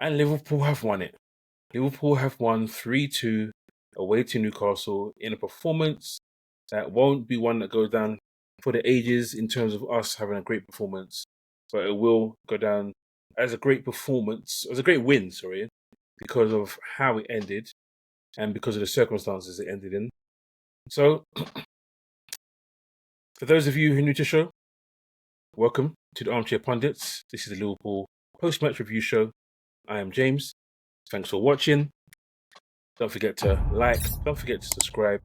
And Liverpool have won it. Liverpool have won 3-2 away to Newcastle in a performance that won't be one that goes down for the ages in terms of us having a great performance, but it will go down as a great performance, as a great win, sorry, because of how it ended and because of the circumstances it ended in. So, for those of you who are new to the show, welcome to the Armchair Pundits. This is the Liverpool post-match review show. I am James. Thanks for watching. Don't forget to like, don't forget to subscribe,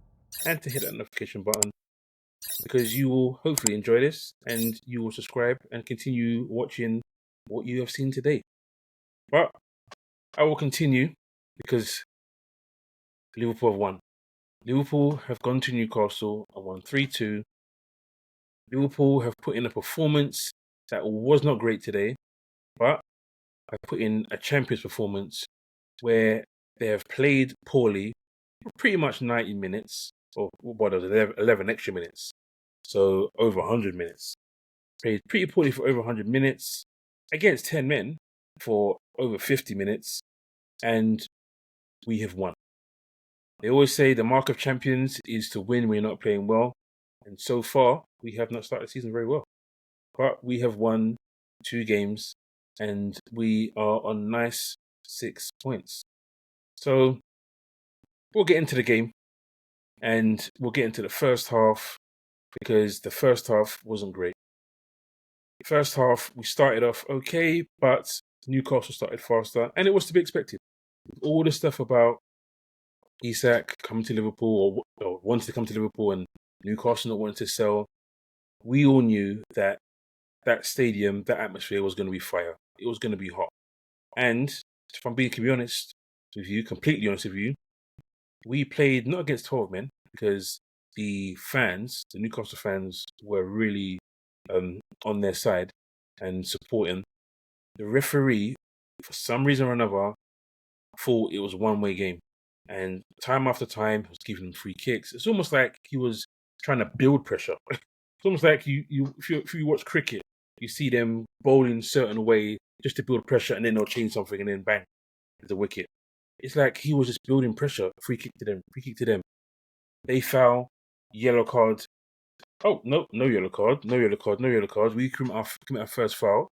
and to hit that notification button because you will hopefully enjoy this and you will subscribe and continue watching what you have seen today. But I will continue because Liverpool have won. Liverpool have gone to Newcastle and won 3-2. Liverpool have put in a performance that was not great today, but have put in a Champions performance where they have played poorly for pretty much 90 minutes, or what was it, 11 extra minutes. So over 100 minutes. Played pretty poorly for over 100 minutes against 10 men for over 50 minutes, and we have won. They always say the mark of champions is to win when you're not playing well, and so far we have not started the season very well. But we have won 2 games, and we are on nice 6 points. So we'll get into the game, and we'll get into the first half because the first half wasn't great. First half, we started off okay, but Newcastle started faster, and it was to be expected. All the stuff about Isak coming to Liverpool or wanting to come to Liverpool and Newcastle not wanting to sell, we all knew that that stadium, that atmosphere was going to be fire. It was going to be hot. And if I'm being completely honest with you, we played not against 12 men because the Newcastle fans, were really on their side and supporting. The referee, for some reason or another, thought it was a one-way game. And time after time, he was giving them free kicks. It's almost like he was trying to build pressure. It's almost like if you watch cricket, you see them bowling a certain way just to build pressure, and then they'll change something, and then bang, there's a wicket. It's like he was just building pressure. Free kick to them. They foul, yellow card. Oh, no yellow card. We commit our first foul.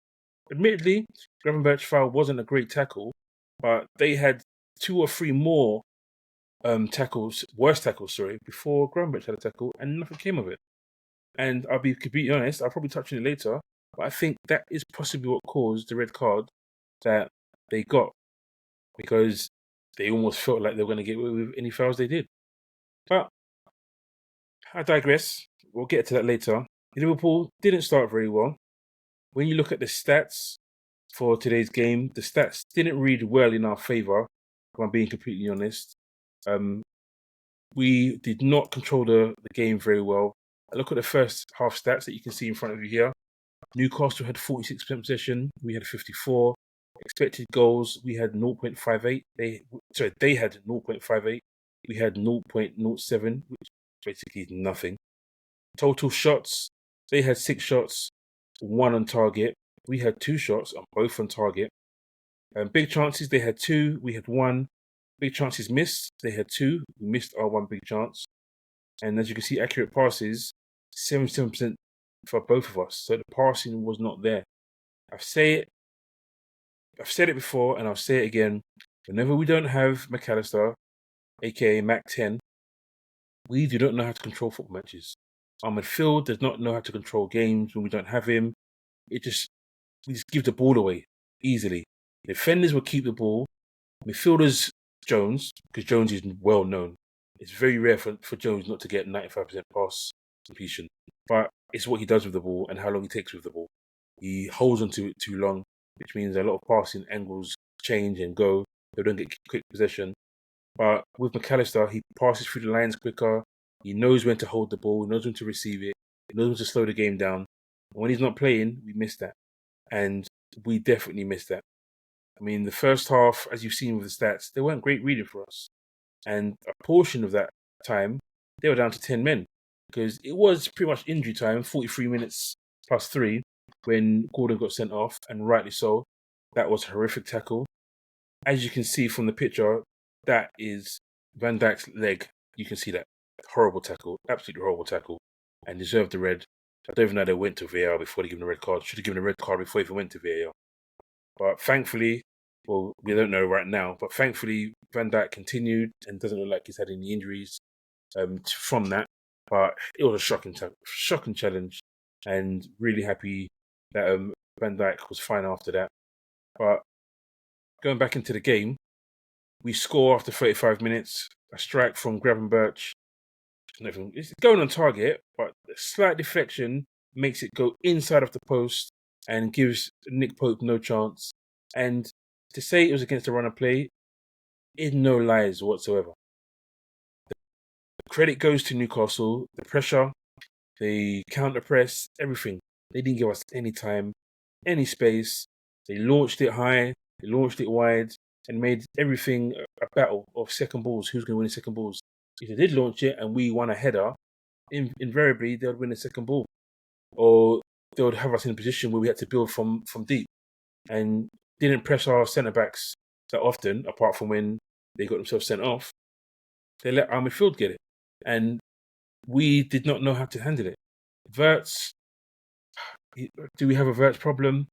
Admittedly, Gravenberch's foul wasn't a great tackle, but they had 2 or 3 more worse tackles, before Gravenberch had a tackle, and nothing came of it. And I'll be completely honest, I'll probably touch on it later, but I think that is possibly what caused the red card that they got, because they almost felt like they were going to get away with any fouls they did. But I digress. We'll get to that later. Liverpool didn't start very well. When you look at the stats for today's game, the stats didn't read well in our favour, if I'm being completely honest. We did not control the game very well. I look at the first half stats that you can see in front of you here. Newcastle had 46% possession. We had 54. Expected goals, we had 0.58. They had 0.58. We had 0.07, which basically is nothing. Total shots, they had 6 shots, 1 on target. We had 2 shots, and both on target. Big chances, they had 2, we had 1. Big chances missed, they had 2. We missed our 1 big chance. And as you can see, accurate passes, 77% for both of us. So the passing was not there. I've said it before, and I'll say it again. Whenever we don't have McAllister, aka Mac 10, we do not know how to control football matches. Our midfield does not know how to control games when we don't have him. We just give the ball away easily. Defenders will keep the ball. Midfielders, Jones, because Jones is well known. It's very rare for Jones not to get 95% pass completion. But it's what he does with the ball and how long he takes with the ball. He holds onto it too long, which means a lot of passing angles change and go. They don't get quick possession. But with McAllister, he passes through the lines quicker. He knows when to hold the ball. He knows when to receive it. He knows when to slow the game down. And when he's not playing, we miss that. And we definitely missed that. I mean, the first half, as you've seen with the stats, they weren't great reading for us. And a portion of that time, they were down to 10 men. Because it was pretty much injury time, 43 minutes plus 3, when Gordon got sent off, and rightly so. That was a horrific tackle. as you can see from the picture, that is Van Dijk's leg. You can see that horrible tackle, absolutely horrible tackle, and deserved the red. I don't even know they went to VAR before they gave him the red card. Should have given a red card before he even went to VAR. But thankfully, well, we don't know right now, but thankfully Van Dijk continued and doesn't look like he's had any injuries from that. But it was a shocking challenge, and really happy that Van Dijk was fine after that. But going back into the game, we score after 35 minutes. A strike from Gravenberch. It's going on target, but a slight deflection makes it go inside of the post and gives Nick Pope no chance. And to say it was against the run of play is no lies whatsoever. The credit goes to Newcastle. The pressure, the counter press, everything. They didn't give us any time, any space. They launched it high, they launched it wide, and made everything a battle of second balls. Who's going to win the second balls? If they did launch it and we won a header, invariably they would win the second ball. Or they would have us in a position where we had to build from deep. And didn't press our centre-backs that often, apart from when they got themselves sent off. They let our midfield get it. And we did not know how to handle it. Wirtz, do we have a Wirtz problem?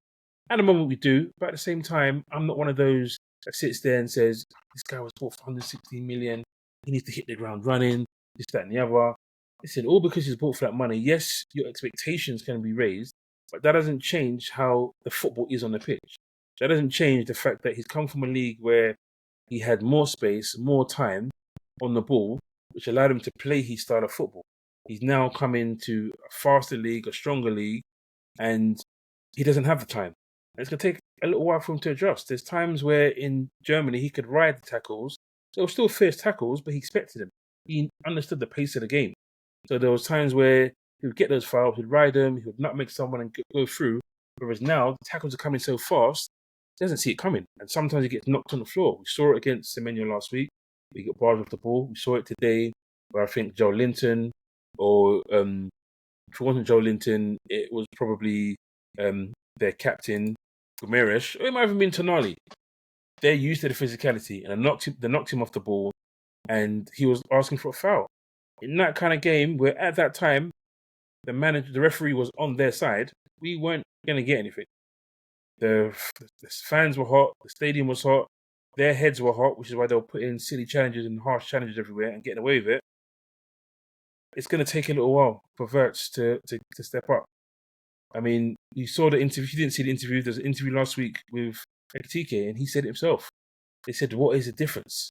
At the moment we do, but at the same time, I'm not one of those that sits there and says, this guy was bought for 116 million, he needs to hit the ground running, this, that and the other. Listen, all because he's bought for that money, yes, your expectations can be raised, but that doesn't change how the football is on the pitch. That doesn't change the fact that he's come from a league where he had more space, more time on the ball, which allowed him to play his style of football. He's now come into a faster league, a stronger league, and he doesn't have the time. And it's going to take a little while for him to adjust. There's times where in Germany he could ride the tackles. There were still fierce tackles, but he expected them. He understood the pace of the game. So there was times where he would get those fouls, he'd ride them, he would nutmeg someone and go through. Whereas now, the tackles are coming so fast, he doesn't see it coming. And sometimes he gets knocked on the floor. We saw it against Semenyo last week. He got barred off the ball. We saw it today where I think Joe Linton, or if it wasn't Joe Linton, it was probably their captain, Guimaraes, or it might have been Tonali. They're used to the physicality, and they knocked him off the ball, and he was asking for a foul. In that kind of game, where at that time, the referee was on their side, we weren't going to get anything. The fans were hot, the stadium was hot, their heads were hot, which is why they were putting silly challenges and harsh challenges everywhere and getting away with it. It's going to take a little while for Wirtz to step up. I mean, you saw the interview. If you didn't see the interview, there's an interview last week with Ekitike, and he said it himself. They said, what is the difference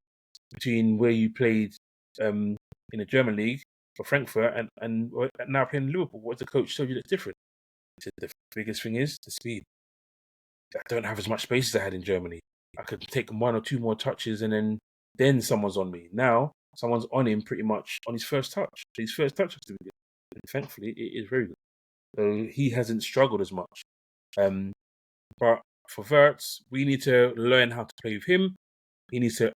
between where you played in the German league for Frankfurt and now playing in Liverpool? What the coach told you that's different? He said, the biggest thing is the speed. I don't have as much space as I had in Germany. I could take one or two more touches and then someone's on me. Now, someone's on him pretty much on his first touch. His first touch has to be good. And thankfully, it is very good. So he hasn't struggled as much. But for Wirtz, we need to learn how to play with him. He needs to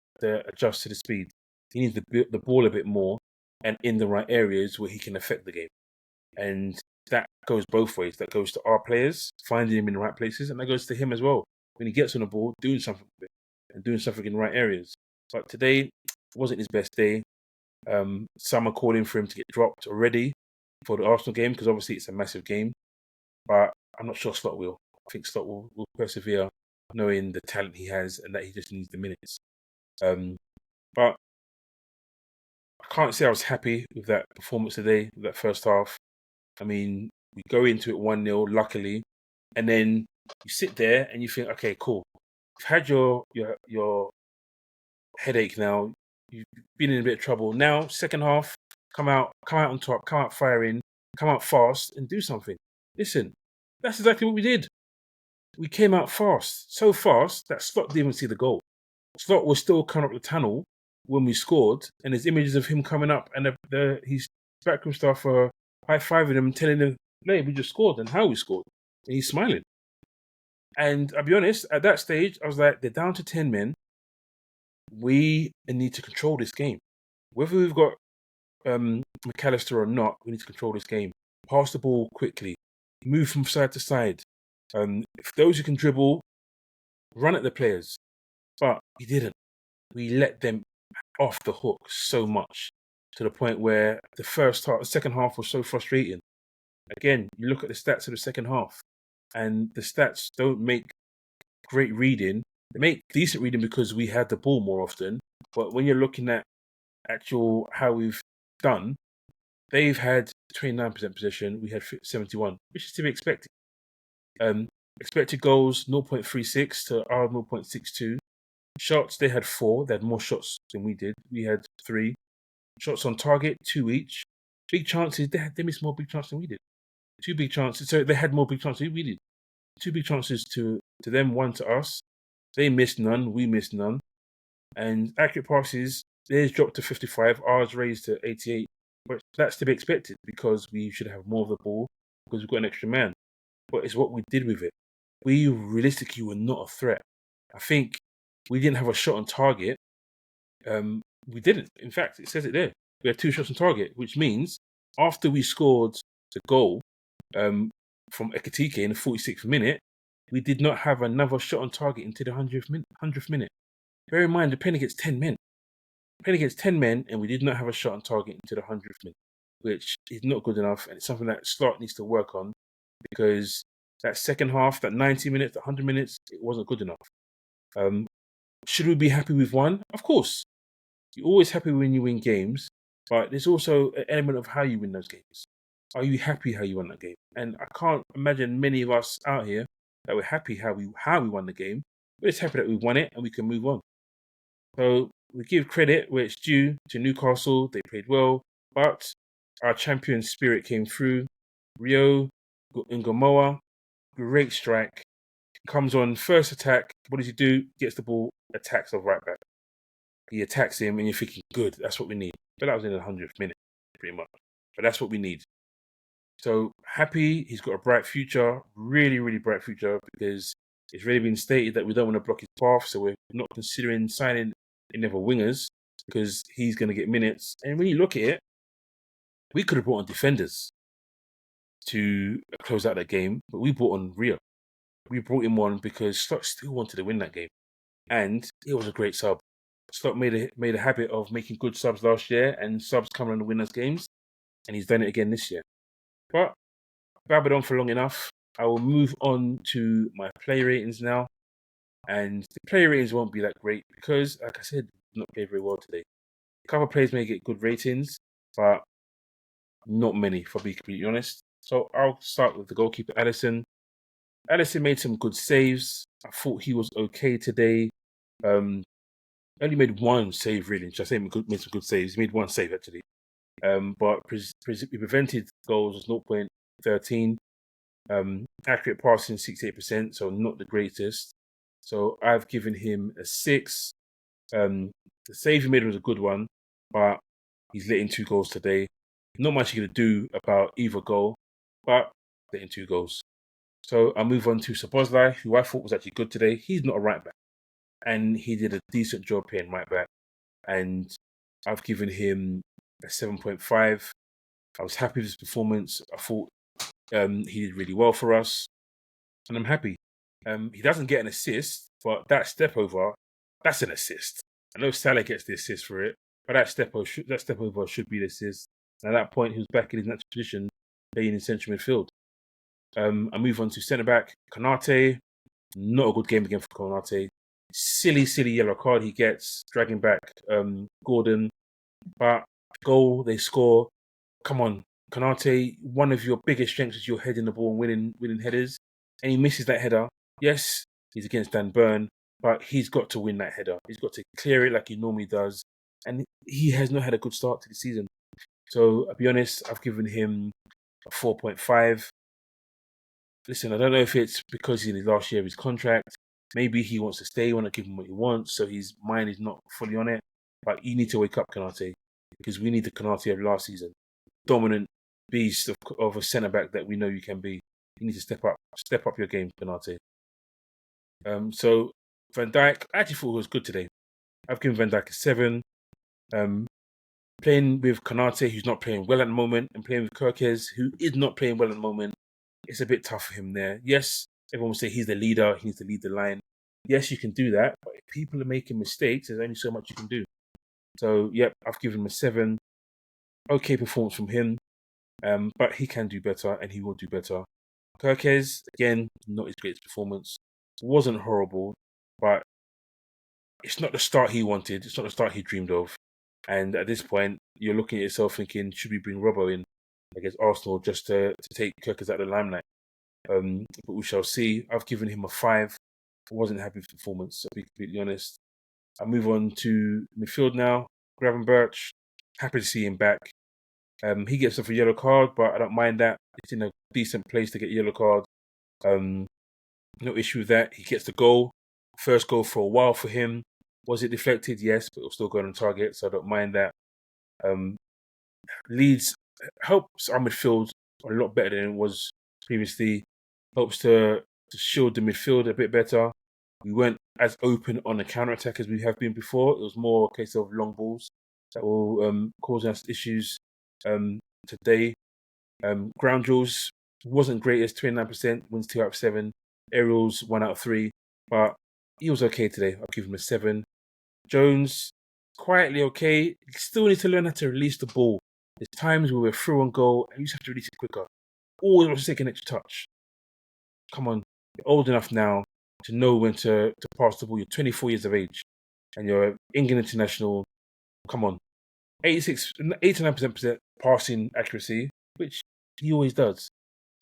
adjust to the speed. He needs to build the ball a bit more and in the right areas where he can affect the game. And that goes both ways. That goes to our players, finding him in the right places, and that goes to him as well. When he gets on the ball, doing something with it and doing something in the right areas. But today wasn't his best day. Some are calling for him to get dropped already for the Arsenal game, because obviously it's a massive game. But I'm not sure Slot will. I think Slot will persevere, knowing the talent he has and that he just needs the minutes. But I can't say I was happy with that performance today, that first half. I mean, we go into it 1-0, luckily, and then you sit there and you think, okay, cool. You've had your headache now. You've been in a bit of trouble. Now, second half, come out on top, come out firing, come out fast and do something. Listen, that's exactly what we did. We came out fast, so fast that Slot didn't even see the goal. Slot was still coming up the tunnel when we scored, and there's images of him coming up and his backroom staff are high-fiving him, telling him, "Hey, we just scored," and how we scored. And he's smiling. And I'll be honest, at that stage, I was like, they're down to 10 men. We need to control this game. Whether we've got McAllister or not, we need to control this game. Pass the ball quickly. Move from side to side. If those who can dribble, run at the players. but we didn't. We let them off the hook so much to the point where the second half was so frustrating. Again, you look at the stats of the second half, and the stats don't make great reading. They make decent reading because we had the ball more often. But when you're looking at actual how we've done, they've had 29% possession. We had 71, which is to be expected. Expected goals 0.36 to our 0.62. Shots, they had 4. They had more shots than we did. We had 3. Shots on target, 2 each. Big chances, they missed more big chances than we did. 2 big chances. So they had more big chances than we did. 2 big chances to them, 1 to us. They missed none. We missed none. And accurate passes, theirs dropped to 55. Ours raised to 88. But that's to be expected because we should have more of the ball because we've got an extra man. But it's what we did with it. We realistically were not a threat. I think we didn't have a shot on target. We didn't. In fact, it says it there. We had 2 shots on target, which means after we scored the goal from Ekitike in the 46th minute, we did not have another shot on target until the 100th minute. Bear in mind, the pen against 10 men. Playing against 10 men, and we did not have a shot on target until the 100th minute, which is not good enough, and it's something that Slot needs to work on because that second half, that 90 minutes, that 100 minutes, it wasn't good enough. Should we be happy with 1? Of course. You're always happy when you win games, but there's also an element of how you win those games. Are you happy how you won that game? And I can't imagine many of us out here that were happy how we won the game. We're just happy that we won it and we can move on. So we give credit where it's due to Newcastle. They played well, but our champion spirit came through. Rio Ngumoha, great strike. Comes on first attack. What does he do? Gets the ball, attacks the right back. He attacks him, and you're thinking, good, that's what we need. But that was in the 100th minute, pretty much. But that's what we need. So happy, he's got a bright future, really, really bright future, because it's already been stated that we don't want to block his path, so we're not considering signing any other wingers because he's going to get minutes. And when you look at it, we could have brought on defenders to close out that game, but we brought on Rio. We brought him on because Slot still wanted to win that game, and it was a great sub. Slot made a habit of making good subs last year, and subs come on to win us games, and he's done it again this year. But babbled on for long enough. I will move on to my player ratings now. And the player ratings won't be that great because, like I said, not played very well today. A couple of players may get good ratings, but not many, for being completely honest. So I'll start with the goalkeeper, Alisson. Alisson made some good saves. I thought he was okay today. Only made 1 save, really. Should I say he made some good saves? He made 1 save, actually. But he prevented goals was 0.13. Accurate passing 68%, so not the greatest. So I've given him a 6. The save he made was a good one, but he's letting 2 goals today. Not much he could do about either goal, but letting 2 goals. So I'll move on to Szoboszlai, who I thought was actually good today. He's not a right back, and he did a decent job playing right back. And I've given him a 7.5. I was happy with his performance. I thought he did really well for us, and I'm happy. He doesn't get an assist, but that step over, that's an assist. I know Salah gets the assist for it, but that step over should be the assist. And at that point, he was back in his natural position, playing in central midfield. I move on to centre back Konate. Not a good game again for Konate. Silly yellow card he gets, dragging back Gordon. But goal they score. Come on, Konate. One of your biggest strengths is your heading the ball and winning headers, and he misses that header. Yes, he's against Dan Burn, but he's got to win that header. He's got to clear it like he normally does, and he has not had a good start to the season. So I'll be honest, I've given him a 4.5. Listen, I don't know if it's because he's in his last year of his contract. Maybe he wants to stay, want to give him what he wants, so his mind is not fully on it. But you need to wake up, Konate, because we need the Konate of last season. Dominant beast of a centre-back that we know you can be. You need to step up your game, Konate. So Van Dijk, I actually thought he was good today. I've given Van Dijk a 7. Playing with Konate, who's not playing well at the moment, and playing with Kirkes, who is not playing well at the moment, it's a bit tough for him there. Yes, everyone will say he's the leader, he needs to lead the line. Yes, you can do that, but if people are making mistakes, there's only so much you can do. So, yep, I've given him a 7. Okay performance from him, but he can do better, and he will do better. Kirkes, again, not his greatest performance. Wasn't horrible, but it's not the start he wanted. It's not the start he dreamed of. And at this point, you're looking at yourself thinking, should we bring Robbo in against Arsenal just to take Kirkes out of the limelight? But we shall see. I've given him a 5. I wasn't happy with the performance, to be completely honest. I move on to midfield now. Gravenberch, happy to see him back. He gets off a yellow card, but I don't mind that. It's in a decent place to get a yellow card. No issue with that. He gets the goal. First goal for a while for him. Was it deflected? Yes, but it was still going on target, so I don't mind that. Leeds helps our midfield a lot better than it was previously. Helps to shield the midfield a bit better. We weren't as open on the counter-attack as we have been before. It was more a case of long balls that will cause us issues today. Ground duels wasn't great as 29%, wins 2 out of 7. Aerials 1 out of 3, but he was okay today. I'll give him a 7. Jones, quietly okay. Still need to learn how to release the ball. There's times where we're through on goal and you just have to release it quicker. Always want to take an extra touch. Come on, you're old enough now to know when to pass the ball. You're 24 years of age and you're England international. Come on. 89% passing accuracy, which he always does.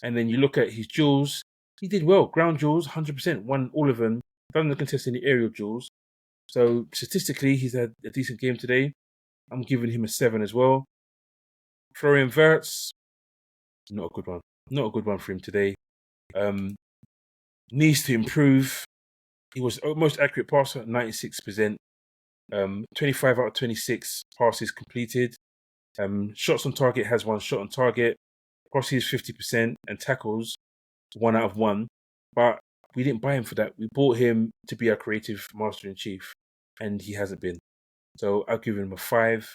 And then you look at his duels, he did well. Ground duels, 100%, won all of them. Doesn't contest any aerial duels. So statistically, he's had a decent game today. I'm giving him a 7 as well. Florian Wirtz, not a good one. Not a good one for him today. Needs to improve. He was most accurate passer at 96%. 25 out of 26 passes completed. Shots on target has 1 shot on target. Crosses 50% and tackles 1 out of 1. But we didn't buy him for that. We bought him to be our creative master in chief, and he hasn't been. So I'll give him a 5.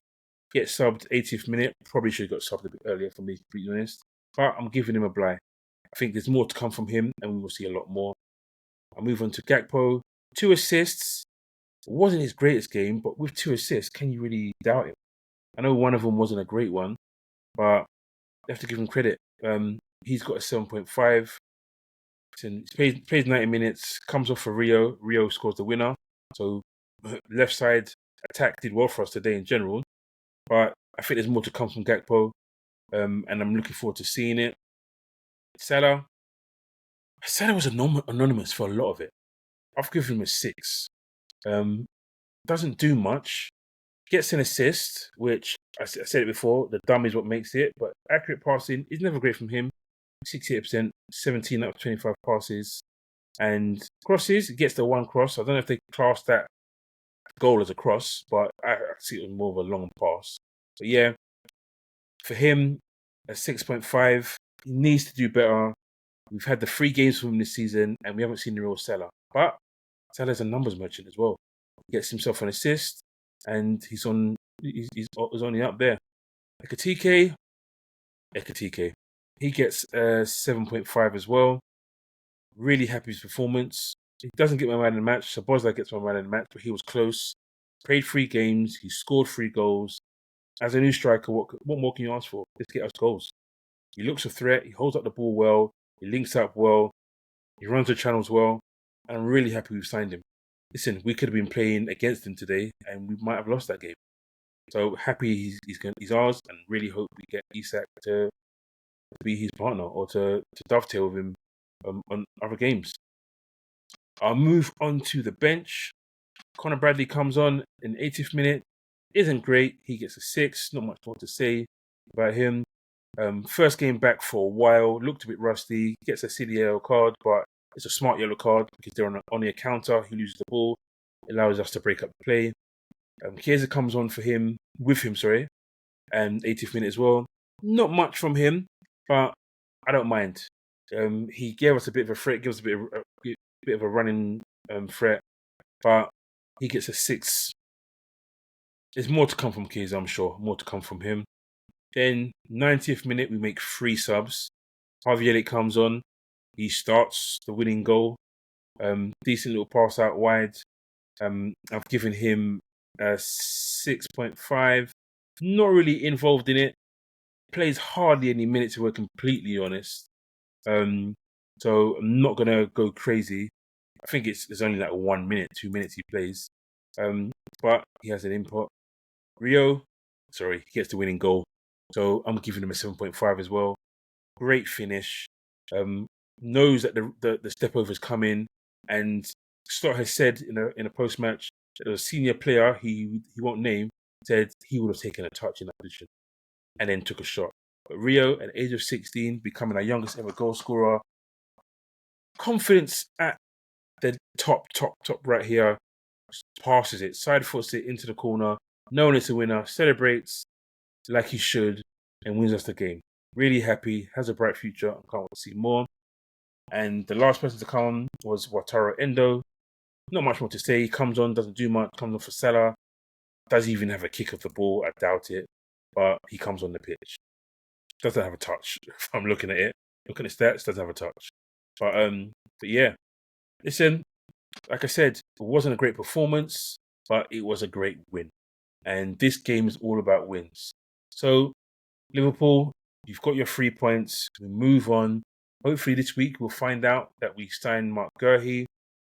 Get subbed 80th minute. Probably should have got subbed a bit earlier, for me to be honest. But I'm giving him a bly. I think there's more to come from him, and we will see a lot more. I'll move on to Gakpo. 2 assists. It wasn't his greatest game, but with 2 assists, can you really doubt him? I know one of them wasn't a great one, but you have to give him credit. He's got a 7.5. He plays 90 minutes, comes off for Rio. Rio scores the winner. So left side attack did well for us today in general. But I think there's more to come from Gakpo. And I'm looking forward to seeing it. Salah was anonymous for a lot of it. I've given him a 6. Doesn't do much. Gets an assist, which I said it before, the dumb is what makes it. But accurate passing is never great from him. 68%, 17 out of 25 passes. And crosses, he gets the 1 cross. I don't know if they class that goal as a cross, but I see it as more of a long pass. But yeah, for him, a 6.5. He needs to do better. We've had the 3 games from him this season, and we haven't seen the real Salah. But Salah's a numbers merchant as well. He gets himself an assist, and he's only up there. Ekatike. He gets 7.5 as well. Really happy with his performance. He doesn't get my man in the match. Szoboszlai gets my man in the match, but he was close. Played 3 games. He scored 3 goals. As a new striker, what more can you ask for? Let's get us goals. He looks a threat. He holds up the ball well. He links up well. He runs the channels well. And I'm really happy we've signed him. Listen, we could have been playing against him today, and we might have lost that game. So happy he's ours, and really hope we get Isak to be his partner or to dovetail with him on other games. I'll move on to the bench. Conor Bradley comes on in the 80th minute. Isn't great. He gets a 6. Not much more to say about him. First game back for a while. Looked a bit rusty. Gets a silly yellow card, but it's a smart yellow card because they're on the counter. He loses the ball. It allows us to break up the play. Chiesa comes on with him, and 80th minute as well. Not much from him, but I don't mind. He gave us a bit of a threat, gives us a bit of a running threat, but he gets a 6. There's more to come from Chiesa, I'm sure. More to come from him. Then 90th minute, we make 3 subs. Harvey Elliott comes on. He starts the winning goal. Decent little pass out wide. I've given him a 6.5. Not really involved in it. Plays hardly any minutes, if we're completely honest. So I'm not gonna go crazy. I think it's only like 1 minute, 2 minutes he plays. But he has an input. Rio, sorry, he gets the winning goal. So I'm giving him a 7.5 as well. Great finish. Knows that the step over's coming, and Stott has said in a post match that a senior player he won't name said he would have taken a touch in that position and then took a shot. But Rio, at the age of 16, becoming our youngest ever goal scorer, confidence at the top right here, passes it, side foots it into the corner, knowing it's a winner, celebrates like he should, and wins us the game. Really happy, has a bright future, and can't wait to see more. And the last person to come on was Wataru Endo. Not much more to say. He comes on, doesn't do much, comes on for Salah. Does he even have a kick of the ball? I doubt it. But he comes on the pitch. Doesn't have a touch. If I'm looking at it. Looking at stats, doesn't have a touch. But yeah. Listen, like I said, it wasn't a great performance, but it was a great win. And this game is all about wins. So, Liverpool, you've got your 3 points. We move on. Hopefully this week we'll find out that we sign Mark Gurhey.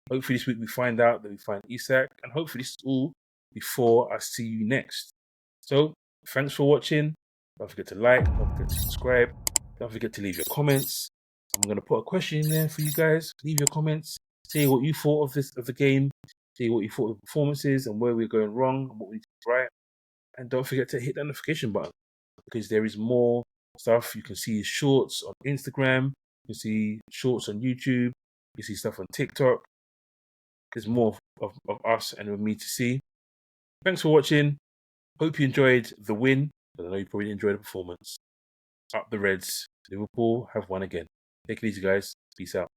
Hopefully this week we find out that we find Isak. And hopefully this is all before I see you next. So, thanks for watching. Don't forget to like, don't forget to subscribe. Don't forget to leave your comments. I'm going to put a question in there for you guys. Leave your comments. Say what you thought of the game. Say what you thought of the performances and where we're going wrong and what we did right. And don't forget to hit that notification button, because there is more stuff. You can see shorts on Instagram. You can see shorts on YouTube. You see stuff on TikTok. There's more of us and of me to see. Thanks for watching. Hope you enjoyed the win, but I know you probably enjoyed the performance. Up the Reds. Liverpool have won again. Take it easy, guys. Peace out.